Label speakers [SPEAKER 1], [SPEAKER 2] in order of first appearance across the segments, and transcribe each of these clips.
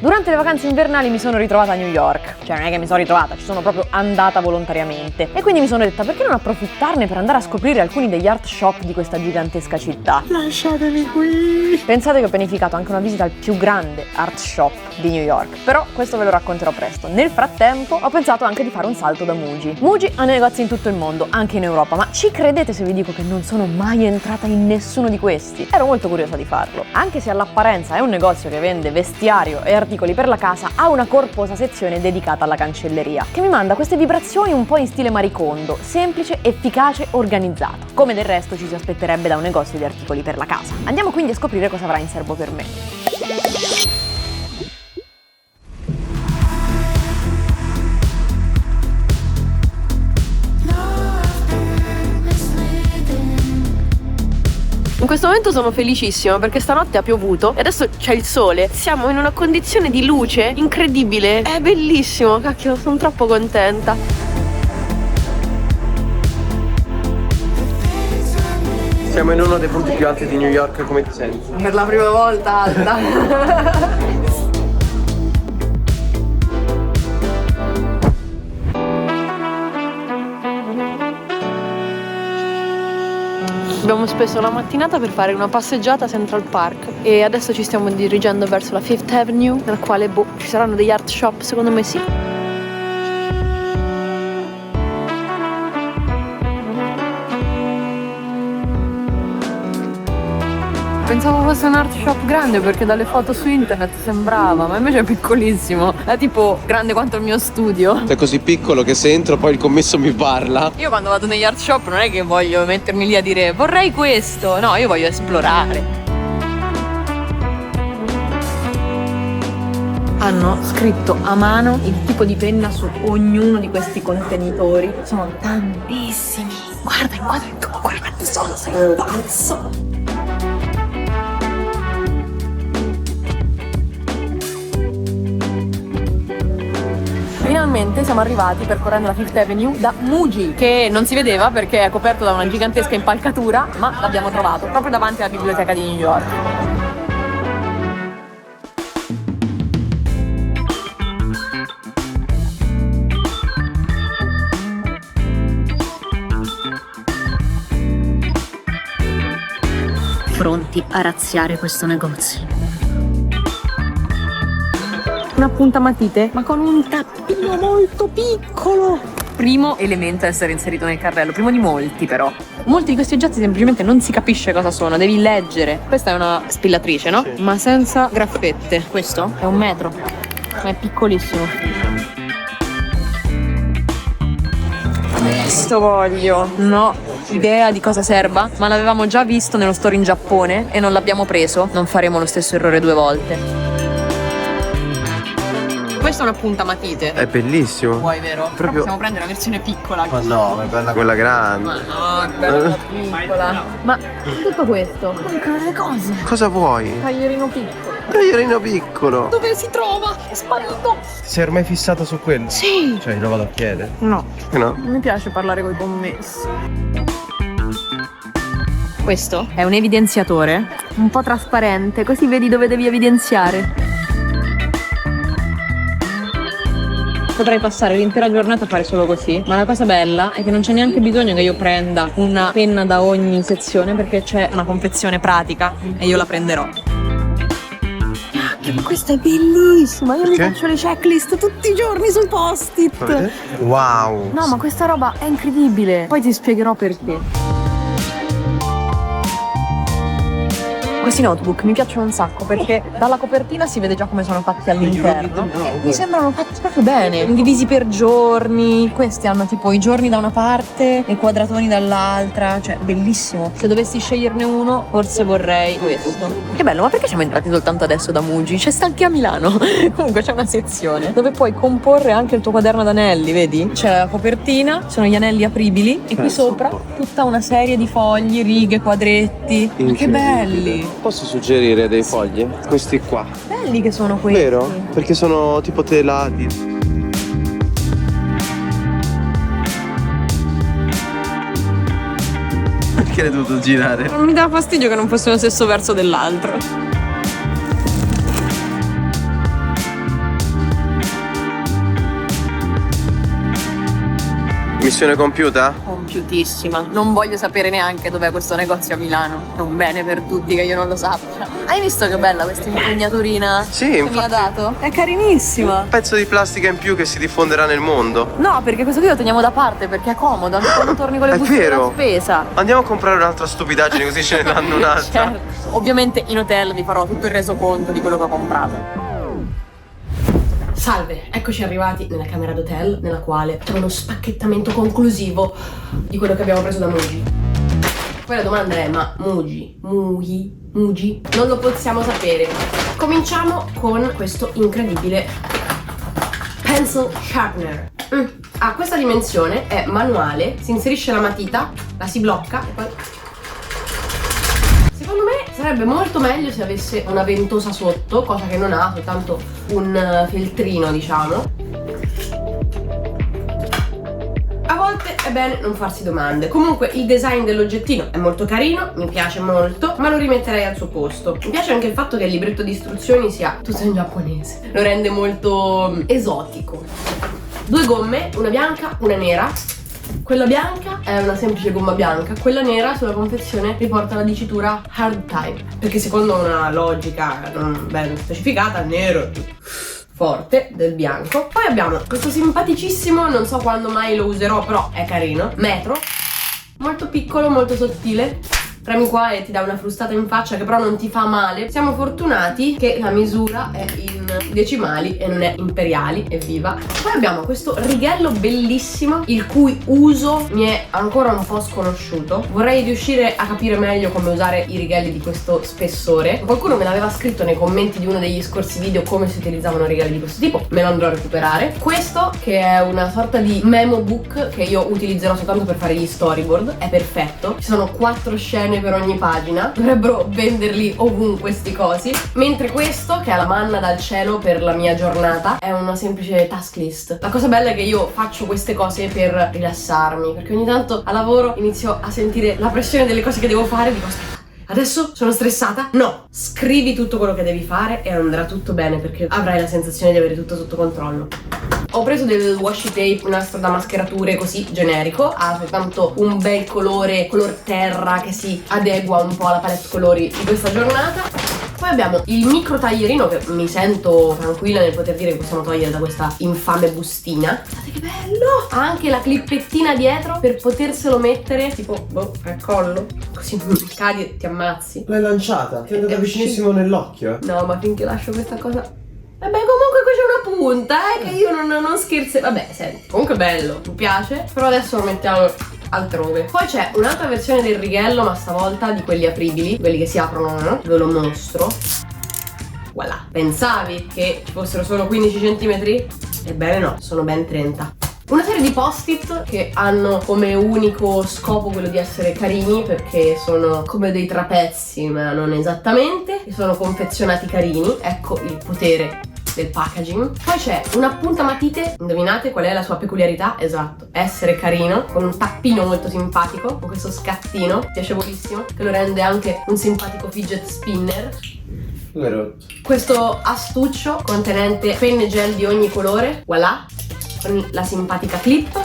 [SPEAKER 1] Durante le vacanze invernali mi sono ritrovata a New York, cioè non è che mi sono ritrovata, ci sono proprio andata volontariamente e quindi mi sono detta perché non approfittarne per andare a scoprire alcuni degli art shop di questa gigantesca città.
[SPEAKER 2] Lasciatemi qui!
[SPEAKER 1] Pensate che ho pianificato anche una visita al più grande art shop di New York, però questo ve lo racconterò presto. Nel frattempo ho pensato anche di fare un salto da Muji. Muji ha negozi in tutto il mondo, anche in Europa, ma ci credete se vi dico che non sono mai entrata in nessuno di questi? Ero molto curiosa di farlo, anche se all'apparenza è un negozio che vende vestiario e articoli per la casa, ha una corposa sezione dedicata alla cancelleria, che mi manda queste vibrazioni un po' in stile maricondo, semplice, efficace, organizzato, come del resto ci si aspetterebbe da un negozio di articoli per la casa. Andiamo quindi a scoprire cosa avrà in serbo per me.
[SPEAKER 3] In questo momento sono felicissima perché stanotte ha piovuto e adesso c'è il sole. Siamo in una condizione di luce incredibile. È bellissimo, cacchio, sono troppo contenta.
[SPEAKER 2] Siamo in uno dei punti più alti di New York, come ti senti?
[SPEAKER 3] Per la prima volta alta. Abbiamo speso la mattinata per fare una passeggiata a Central Park e adesso ci stiamo dirigendo verso la Fifth Avenue, nella quale ci saranno degli art shop, secondo me sì. Pensavo fosse un art shop grande perché dalle foto su internet sembrava, ma invece è piccolissimo. È tipo grande quanto il mio studio.
[SPEAKER 2] È così piccolo che se entro poi il commesso mi parla.
[SPEAKER 3] Io quando vado negli art shop non è che voglio mettermi lì a dire vorrei questo, no, io voglio esplorare. Hanno scritto a mano il tipo di penna su ognuno di questi contenitori. Sono tantissimi. Guarda, guarda, sono, sei un pazzo. Finalmente siamo arrivati percorrendo la Fifth Avenue da Muji, che non si vedeva perché è coperto da una gigantesca impalcatura, ma l'abbiamo trovato proprio davanti alla biblioteca di New York.
[SPEAKER 4] Pronti a razziare questo negozio.
[SPEAKER 3] Una puntamatite, ma con un tappino molto piccolo. Primo elemento a essere inserito nel carrello, primo di molti però. Molti di questi oggetti semplicemente non si capisce cosa sono, devi leggere. Questa è una spillatrice, no? Sì. Ma senza graffette. Questo è 1 metro, ma è piccolissimo. Questo voglio. No, idea di cosa serva, ma l'avevamo già visto nello store in Giappone e non l'abbiamo preso. Non faremo lo stesso errore 2 volte. Questa è una puntamatite.
[SPEAKER 2] È bellissimo.
[SPEAKER 3] Vuoi, vero? Però possiamo prendere la versione piccola.
[SPEAKER 2] Ma no, è bella quella grande.
[SPEAKER 3] Ma no, è bella piccola. Ma tutto questo mancano le cose.
[SPEAKER 2] Cosa vuoi?
[SPEAKER 3] Taglierino piccolo.
[SPEAKER 2] Taglierino piccolo.
[SPEAKER 3] Dove si trova? È sparito.
[SPEAKER 2] Sei ormai fissato su quello?
[SPEAKER 3] Sì.
[SPEAKER 2] Cioè lo vado a chiedere?
[SPEAKER 3] No.
[SPEAKER 2] No.
[SPEAKER 3] Non mi piace parlare coi commessi. Questo è un evidenziatore un po' trasparente, così vedi dove devi evidenziare. Potrei passare l'intera giornata a fare solo così, ma la cosa bella è che non c'è neanche bisogno che io prenda una penna da ogni sezione perché c'è una confezione pratica e io la prenderò. Ma questa è bellissima, io mi faccio le checklist tutti i giorni sui post-it.
[SPEAKER 2] Wow.
[SPEAKER 3] No, ma questa roba è incredibile, poi ti spiegherò perché. Questi notebook mi piacciono un sacco perché dalla copertina si vede già come sono fatti all'interno. Mi sembrano fatti proprio bene, divisi per giorni. Questi hanno tipo i giorni da una parte e i quadratoni dall'altra, cioè bellissimo. Se dovessi sceglierne uno, forse vorrei questo. Che bello, ma perché siamo entrati soltanto adesso da Muji? C'è sta anche a Milano. Comunque c'è una sezione dove puoi comporre anche il tuo quaderno ad anelli, vedi? C'è la copertina, sono gli anelli apribili e qui sopra tutta una serie di fogli, righe, quadretti. Ma che belli!
[SPEAKER 2] Posso suggerire dei fogli? Questi qua.
[SPEAKER 3] Belli che sono questi.
[SPEAKER 2] Vero? Perché sono tipo telati. Perché l'hai dovuto girare?
[SPEAKER 3] Non mi dà fastidio che non fosse lo stesso verso dell'altro.
[SPEAKER 2] Missione compiuta?
[SPEAKER 3] Compiutissima. Non voglio sapere neanche dov'è questo negozio a Milano. È un bene per tutti che io non lo sappia. Hai visto che bella questa impugnaturina?
[SPEAKER 2] Sì,
[SPEAKER 3] che
[SPEAKER 2] infatti.
[SPEAKER 3] mi ha dato? È carinissima.
[SPEAKER 2] Un pezzo di plastica in più che si diffonderà nel mondo.
[SPEAKER 3] No, perché questo qui lo teniamo da parte perché è comodo, anche quando torni con le
[SPEAKER 2] È
[SPEAKER 3] buste della
[SPEAKER 2] vero.
[SPEAKER 3] spesa.
[SPEAKER 2] Andiamo a comprare un'altra stupidaggine così ce ne danno un'altra.
[SPEAKER 3] Certo. Ovviamente in hotel vi farò tutto il resoconto di quello che ho comprato. Salve, eccoci arrivati nella camera d'hotel nella quale c'è uno spacchettamento conclusivo di quello che abbiamo preso da Muji. Poi la domanda è, ma Muji? Non lo possiamo sapere. Cominciamo con questo incredibile pencil sharpener. Ha questa dimensione, è manuale, si inserisce la matita, la si blocca e poi... Secondo me sarebbe molto meglio se avesse una ventosa sotto, cosa che non ha, soltanto un filtrino, diciamo. A volte è bene non farsi domande. Comunque il design dell'oggettino è molto carino, mi piace molto, ma lo rimetterei al suo posto. Mi piace anche il fatto che il libretto di istruzioni sia tutto in giapponese, lo rende molto esotico. 2 gomme, una bianca, una nera. Quella bianca è una semplice gomma bianca, quella nera sulla confezione riporta la dicitura hard type, perché secondo una logica non ben specificata, nero è più forte del bianco. Poi abbiamo questo simpaticissimo, non so quando mai lo userò, però è carino, metro, molto piccolo, molto sottile. Premi qua e ti dà una frustata in faccia che però non ti fa male. Siamo fortunati che la misura è in decimali e non è imperiali, evviva. Poi abbiamo questo righello bellissimo, il cui uso mi è ancora un po' sconosciuto. Vorrei riuscire a capire meglio come usare i righelli di questo spessore. Qualcuno me l'aveva scritto nei commenti di uno degli scorsi video come si utilizzavano righelli di questo tipo, me lo andrò a recuperare. Questo, che è una sorta di memo book che io utilizzerò soltanto per fare gli storyboard, è perfetto. Ci sono 4 scene per ogni pagina, dovrebbero venderli ovunque sti cosi. Mentre questo, che è la manna dal cielo per la mia giornata, è una semplice task list. La cosa bella è che io faccio queste cose per rilassarmi, perché ogni tanto a lavoro inizio a sentire la pressione delle cose che devo fare e dico aspetta, adesso sono stressata? No, scrivi tutto quello che devi fare e andrà tutto bene, perché avrai la sensazione di avere tutto sotto controllo. Ho preso del washi tape, un nastro da mascherature così generico, ha soltanto un bel color terra che si adegua un po' alla palette colori di questa giornata. Poi abbiamo il micro taglierino che mi sento tranquilla nel poter dire che possiamo togliere da questa infame bustina. Guardate che bello! Ha anche la clippettina dietro per poterselo mettere tipo al collo, così cadi e ti ammazzi.
[SPEAKER 2] L'hai lanciata, ti è andata vicinissimo nell'occhio.
[SPEAKER 3] No, ma finché lascio questa cosa... Vabbè, comunque qui c'è una punta, che io non scherzo. Vabbè, senti, comunque bello, mi piace. Però adesso lo mettiamo altrove. Poi c'è un'altra versione del righello, ma stavolta di quelli apribili, quelli che si aprono, no? Ve lo mostro. Voilà. Pensavi che ci fossero solo 15 cm? Ebbene no, sono ben 30. Una serie di post-it che hanno come unico scopo quello di essere carini, perché sono come dei trapezzi ma non esattamente, e sono confezionati carini. Ecco il potere del packaging. Poi c'è un appuntamatite, indovinate qual è la sua peculiarità? Esatto, essere carino, con un tappino molto simpatico, con questo scattino piacevolissimo che lo rende anche un simpatico fidget spinner. Questo astuccio contenente penne gel di ogni colore, voilà, con la simpatica clip.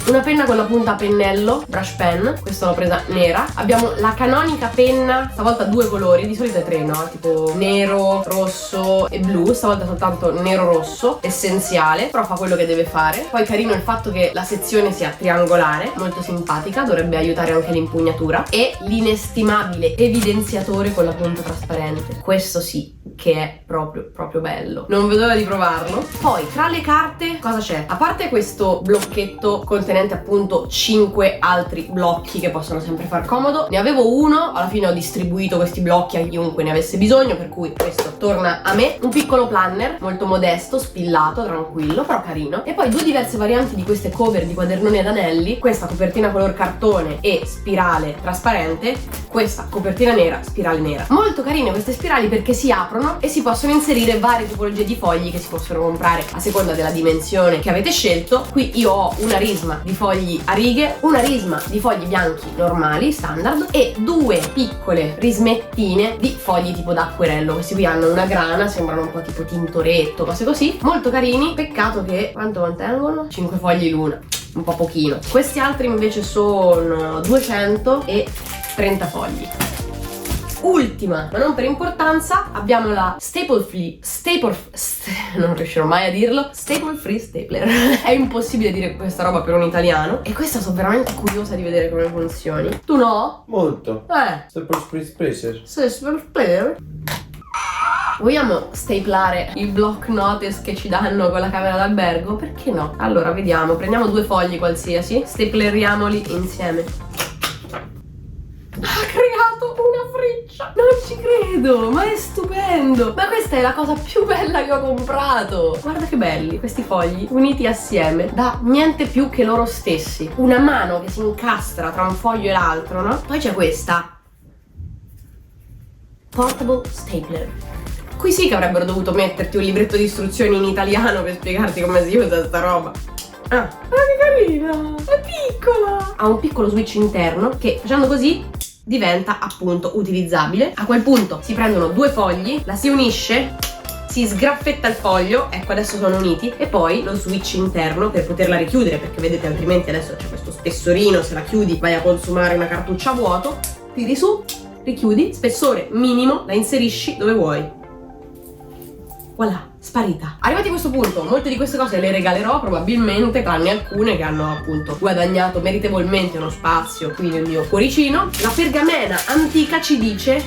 [SPEAKER 3] Una penna con la punta a pennello, brush pen, questa l'ho presa nera. Abbiamo la canonica penna, stavolta 2 colori, di solito è 3, no? Tipo nero, rosso e blu, stavolta soltanto nero-rosso, essenziale, però fa quello che deve fare. Poi carino il fatto che la sezione sia triangolare, molto simpatica, dovrebbe aiutare anche l'impugnatura. E l'inestimabile evidenziatore con la punta trasparente, questo sì che è proprio bello, non vedo l'ora di provarlo. Poi tra le carte cosa c'è? A parte questo blocchetto contenente appunto 5 altri blocchi che possono sempre far comodo, ne avevo uno, alla fine ho distribuito questi blocchi a chiunque ne avesse bisogno, per cui questo torna a me. Un piccolo planner molto modesto, spillato, tranquillo, però carino. E poi 2 diverse varianti di queste cover di quadernoni ad anelli, questa copertina color cartone e spirale trasparente, questa copertina nera, spirale nera. Molto carine queste spirali perché si aprono e si possono inserire varie tipologie di fogli che si possono comprare a seconda della dimensione che avete scelto. Qui io ho una risma di fogli a righe, una risma di fogli bianchi normali, standard, e 2 piccole rismettine di fogli tipo d'acquerello. Questi qui hanno una grana, sembrano un po' tipo tintoretto, cose così, molto carini. Peccato che quanto contengono? 5 fogli l'una.
[SPEAKER 5] un po' pochino. Questi altri invece sono 230 fogli. Ultima, ma non per importanza, abbiamo la non riuscirò mai a dirlo, Staple Free Stapler. È impossibile dire questa roba per un italiano e questa sono veramente curiosa di vedere come funzioni. Tu no?
[SPEAKER 2] Molto. Staple Free Spacer.
[SPEAKER 5] Staple Free. Vogliamo staplare i block notice che ci danno con la camera d'albergo? Perché no? Allora, vediamo, prendiamo 2 fogli qualsiasi, stapleriamoli insieme. Ha creato una freccia! Non ci credo, ma è stupendo! Ma questa è la cosa più bella che ho comprato! Guarda che belli questi fogli uniti assieme da niente più che loro stessi. Una mano che si incastra tra un foglio e l'altro, no? Poi c'è questa Portable Stapler. Qui sì che avrebbero dovuto metterti un libretto di istruzioni in italiano per spiegarti come si usa sta roba. Ah, che carina! È piccola! Ha un piccolo switch interno che facendo così diventa appunto utilizzabile. A quel punto si prendono 2 fogli, la si unisce, si sgraffetta il foglio, ecco adesso sono uniti, e poi lo switch interno per poterla richiudere, perché vedete altrimenti adesso c'è questo spessorino, se la chiudi vai a consumare una cartuccia a vuoto. Tiri su, richiudi, spessore minimo, la inserisci dove vuoi. Voilà, sparita. Arrivati a questo punto, molte di queste cose le regalerò probabilmente, tranne alcune che hanno appunto guadagnato meritevolmente uno spazio qui nel mio cuoricino. La pergamena antica ci dice: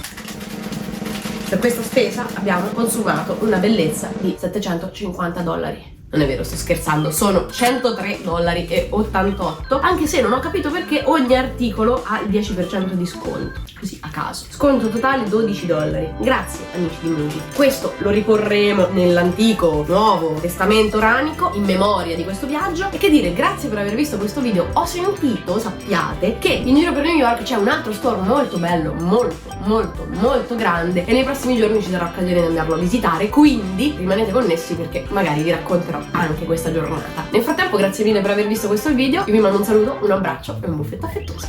[SPEAKER 5] per questa spesa abbiamo consumato una bellezza di $750. Non è vero, sto scherzando, sono $103,88, anche se non ho capito perché ogni articolo ha il 10% di sconto, così a caso. Sconto totale $12. Grazie amici di Muji. Questo lo riporremo nell'antico nuovo testamento ranico in memoria di questo viaggio. E che dire, grazie per aver visto questo video. Ho sentito, sappiate, che in giro per New York c'è un altro store molto bello, molto grande, e nei prossimi giorni ci sarà occasione di andarlo a visitare, quindi rimanete connessi perché magari vi racconterò anche questa giornata. Nel frattempo, grazie mille per aver visto questo video, io vi mando un saluto, un abbraccio e un buffetto affettuoso.